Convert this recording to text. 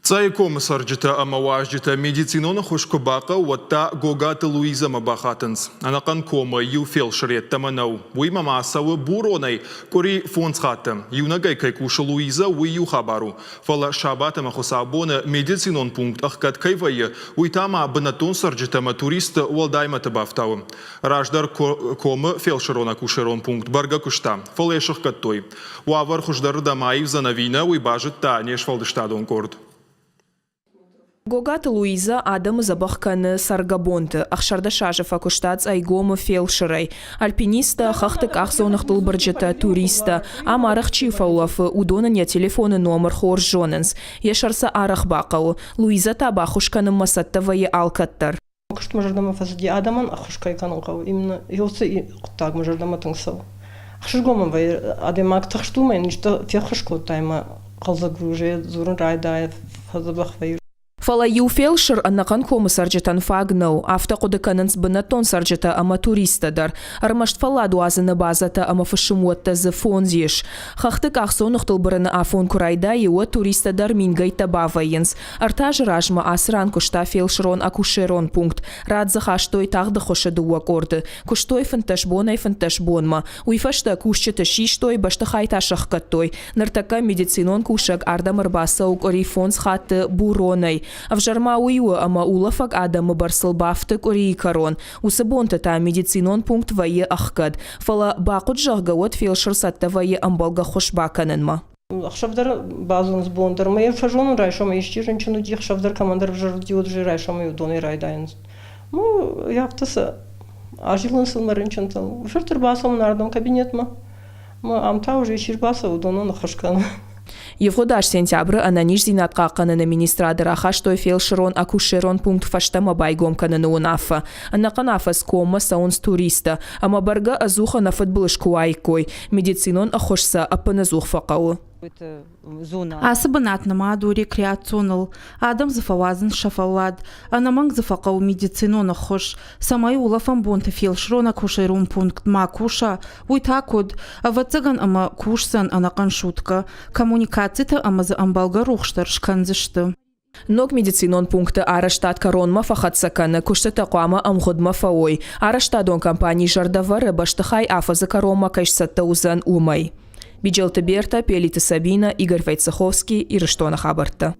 Цай комиссар жита амаваж жита медицинона хушкубака ватта гогата Луиза мабахатанс. Анакан кома ю фелшрет таманау. Уи мамасава буронай кори фонсхата. Юнагай кайкуша Луиза уи ю хабару. Фала шабата махусабона медицинон пункт ахкат кайвая. Уи тама банатон саржитама туриста уалдайма табафтау. Раждар кома фелшерона кушерон пункт барга кушта. Фала ешахкат той. Уавар хуждар дамаив занавина уи бажит та нешфалдыштадон корд. Гогата Луиза Адам забахканы саргабонты. Ахшарда шажыфа куштац айгомы фелшерай. Альпиниста хахтык ахзонахтыл бырджета туриста. Амарах чифаулафы удонanya телефоны номер хоржоненс. Ешарса арах бақау. Луиза табахушканы масаттавайы алкаттар. Кушт мажардама фазди Адаман ахушкай кануқау. Именно йосы и құттаг мажардама тыңсау. Ахшыргомын вай адемак тахштумай ништа фехушко тайма қалзагруже зурын райдаев фазабах вай. Фала ю фелшер анакан комиссар житан фагнау. Автоқудыканынс бынатон саржита ама туристадар. Армашт фала дуазыны базата ама фышымуатта зы фонзиш. Хахтык ахсонуқтыл бұрыны афон курайда еуа туристадар мингайта бавайынс. Артаж ражма асран кушта фелшерон акушерон пункт. Радзы хаштой тағды хошы дуа корды. Куштой фынташ бонай фынташ бонма. Уйфашта кушчыты шиштой башты хайташық каттой. Ныртака медицинон кушак ардамыр басаук ори фонз хаты буронай. Авжарма уйуа ама улафак Адамы барсылбафтык ори карон. Усыбонты та медицинон пункт вайы ахкад. Фала бақуд жағгауат фелшер сатта вайы амбалга хошбаканынма. Ахшавдар базонс бондар. Майя фажону райшома ищи женщину ди ахшавдар командар вжардиот жи райшома юдоны райдайнс. Ну, яптысы ажилын сылмарынчынтал. Вжартыр басом нардам кабинетма. Амта уже ищирбаса удонын ахашканы. Евгодаш сентябры ананиш зинатқа қаныны министрадыра хаштой фелшерон акушерон пункт фаштама байгом қаныны унафа. Анақан афас кома саунс туриста. Ама барга азуха на футболышку айкой. Медицинон ахошса апына зухфақау. Асыбынат намаду рекреационал. Адам зафавазын шафалад. Анаманг зафақау медицинон ахош. Самай улафан бонты фелшерон акушерон пункт макуша. Уйтакуд. Авацыган ама кушсан анақан шутка. Коммуникацията ама за амбалга рухштар шканзышты. Ног медицинон пункты араштат коронма фахатсаканы кушты тақуама амхудма фаой. Араштадон компании жардавары баштыхай афазы коронма кайшсатта узан умай. Биджелта Берта, Пелита Сабина, Игорь Войцеховский и Рыштона Хабарта.